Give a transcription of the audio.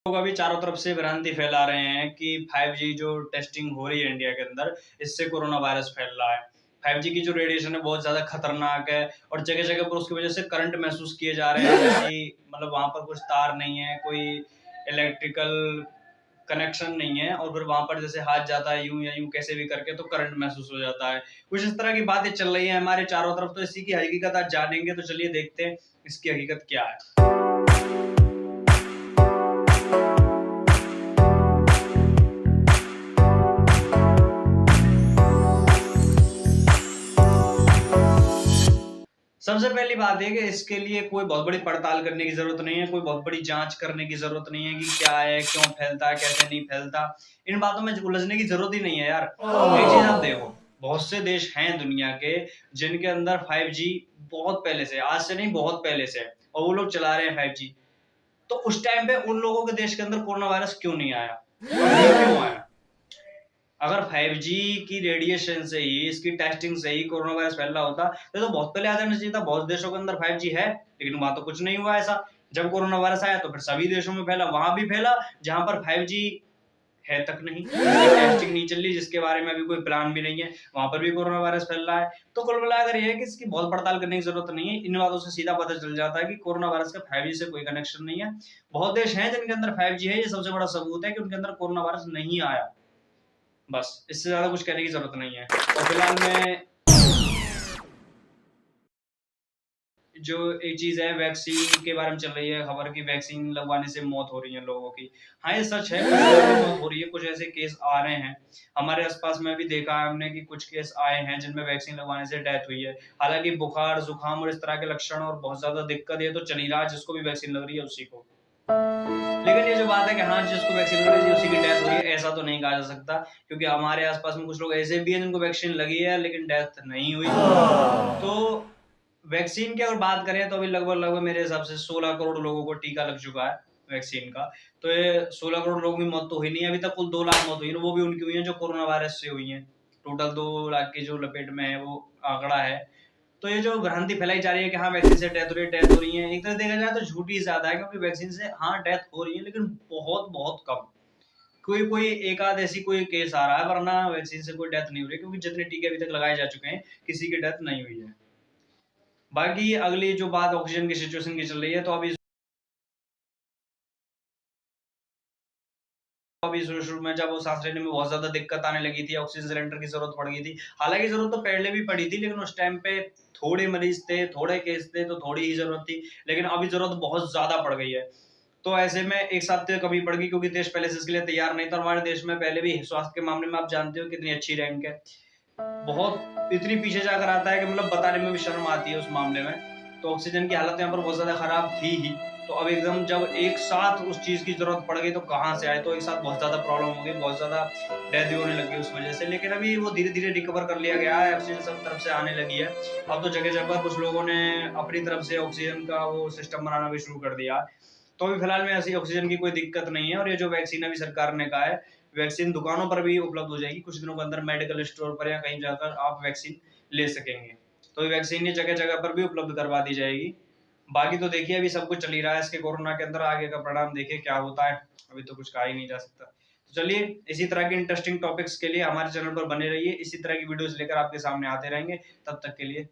लोग अभी चारों तरफ से भ्रांति फैला रहे हैं कि 5G जो टेस्टिंग हो रही है इंडिया के अंदर, इससे कोरोना वायरस फैल रहा है। 5G की जो रेडिएशन है बहुत ज़्यादा खतरनाक है और जगह-जगह पर उसकी वजह से करंट महसूस किए जा रहे हैं। जैसे कि मतलब वहाँ पर कुछ तार नहीं है, कोई इलेक्ट्रिकल कनेक्शन नहीं है और फिर वहाँ पर जैसे हाथ जाता है यूँ या यूँ कैसे भी करके तो करंट महसूस हो जाता है। कुछ इस तरह की बातें चल रही हैं हमारे चारों तरफ, तो इसी की हकीकत आज जानेंगे, तो चलिए देखते हैं इसकी हकीकत क्या है। सबसे पहली बात है कि इसके लिए कोई बहुत बड़ी पड़ताल करने की ज़रूरत नहीं है, कोई बहुत बड़ी जाँच करने की ज़रूरत नहीं है कि क्या है, क्यों फैलता है, कैसे नहीं फैलता। इन बातों में उलझने की ज़रूरत ही नहीं है यार। एक चीज़ आप देखो, बहुत से देश हैं दुनिया के जिनके अंदर 5G बहुत पहले से है, आज से नहीं बहुत पहले से है और वो लोग चला रहे हैं 5G। तो उस टाइम पे उन लोगों के देश के अंदर कोरोना वायरस क्यों नहीं आया? और ये क्यों आया? अगर 5G की रेडिएशन से ही, इसकी टेस्टिंग से ही कोरोना वायरस फैल रहा होता, तो बहुत पहले आ जाना चाहिए था। बहुत देशों के अंदर 5G है, लेकिन वहाँ तो कुछ नहीं हुआ ऐसा। जब कोरोना वायरस आया तो फिर सभी देशों में फैला, वहाँ भी फैला जहाँ पर 5G है तक नहीं, जिसकी टेस्टिंग नहीं चल रही, जिसके बारे में अभी कोई प्लान भी नहीं है, वहाँ पर भी कोरोना वायरस फैल रहा है। तो कुल मिलाकर ये है कि इसकी बहुत पड़ताल करने की ज़रूरत नहीं है। इन बातों से सीधा पता चल जाता है कि कोरोना वायरस का 5G से कोई कनेक्शन नहीं है। बहुत देश हैं जिनके अंदर 5G है, ये सबसे बड़ा सबूत है कि उनके अंदर कोरोना वायरस नहीं आया। बस, इससे ज़्यादा कुछ कहने की ज़रूरत नहीं है। और फिलहाल में जो एक चीज़ है वैक्सीन के बारे में चल रही है खबर कि वैक्सीन लगवाने से मौत हो रही है लोगों की। हाँ, ये सच है, कुछ लोगों की मौत हो रही है, कुछ ऐसे केस आ रहे हैं। हमारे आस-पास में भी देखा है हमने कि कुछ केस आए हैं जिनमें वैक्सीन लगवाने से डेथ हुई है। हालाँकि बुखार, ज़ुकाम और इस तरह के लक्षण और बहुत ज़्यादा दिक्कत ये तो चल ही रहा है, जिसको भी वैक्सीन लग रही है उसी को। लेकिन ये जो बात है कि हाँ, जिसको वैक्सीन लग रही है उसी की डेथ हो रही है, ऐसा तो नहीं कहा जा सकता क्योंकि हमारे आस-पास में कुछ लोग ऐसे भी हैं जिनको वैक्सीन लगी है लेकिन डेथ नहीं हुई। तो वैक्सीन की अगर बात करें तो अभी लगभग-लगभग मेरे हिसाब से 16 करोड़ लोगों को टीका लग चुका है वैक्सीन का। तो ये 16 करोड़ लोगों की मौत तो हुई नहीं है, अभी तक कुल 2 लाख मौत हुई है, वो भी उनकी हुई है जो कोरोना वायरस से हुई हैं। टोटल 2 लाख की जो लपेट में है वो आंकड़ा है। तो ये जो भ्रांति फैलाई जा रही है कि हाँ, वैक्सीन से डेथ हो रही है, एक तरह से देखा जाए तो झूठी ज़्यादा है क्योंकि वैक्सीन से हाँ, डेथ हो रही है लेकिन बहुत-बहुत कम। कोई-कोई एक आध ऐसी कोई केस आ रहा है वरना वैक्सीन से कोई डेथ नहीं हो रही क्योंकि जितने टीके अभी तक लगाए जा चुके हैं, किसी की डेथ नहीं हुई है। बाकी अगली जो बात ऑक्सीजन की सिचुएशन की चल रही है, तो अभी शुरू-शुरू में जब वो सांस लेने में बहुत ज़्यादा दिक्कत आने लगी थी, ऑक्सीजन सिलेंडर की ज़रूरत पड़ गई थी। हालाँकि ज़रूरत तो पहले भी पड़ी थी, लेकिन उस टाइम पे थोड़े मरीज़ थे, थोड़े केस थे, तो थोड़ी ही ज़रूरत थी। लेकिन अभी ज़रूरत बहुत ज़्यादा पड़ गई है। तो ऐसे में एक साथ तो कमी पड़ गई क्योंकि देश पहले से इसके लिए तैयार नहीं था। हमारे देश में पहले भी स्वास्थ्य के मामले में आप जानते हो कितनी अच्छी रैंक है। बहुत इतनी पीछे जाकर आता है कि मतलब बताने में भी शर्म आती है उस मामले में। तो ऑक्सीजन की हालत यहाँ पर बहुत ज़्यादा खराब थी ही। तो अब एकदम जब एक साथ उस चीज़ की ज़रूरत पड़ गई तो कहाँ से आए? तो एक साथ बहुत ज़्यादा प्रॉब्लम हो गई, बहुत ज़्यादा डेथ भी होने लगी उस वज़ह से। लेकिन अभी वो धीरे-धीरे रिकवर कर लिया गया है, ऑक्सीजन सब तरफ से आने लगी है। अब तो जगह-जगह पर कुछ लोगों ने अपनी तरफ से ऑक्सीजन का वो सिस्टम बनाना भी शुरू कर दिया है। तो अभी फिलहाल में ऐसी ऑक्सीजन की कोई दिक्कत नहीं है और ये जो वैक्सीन अभी सरकार ने कहा है, वैक्सीन दुकानों पर भी उपलब्ध हो जाएगी। कुछ दिनों के अंदर मेडिकल स्टोर पर या कहीं जाकर आप वैक्सीन ले सकेंगे। तो ये वैक्सीन ये जगह-जगह पर भी उपलब्ध करवा दी जाएगी। बाकी तो देखिए अभी सब कुछ चल ही रहा है इसके कोरोना के अंदर, आगे का परिणाम देखिए क्या होता है। अभी तो कुछ कहा ही नहीं जा सकता। तो चलिए इसी तरह के इंटरेस्टिंग टॉपिक्स के लिए हमारे चैनल पर बने रहिए। इसी तरह की वीडियोज़ लेकर आपके सामने आते रहेंगे। तब तक के लिए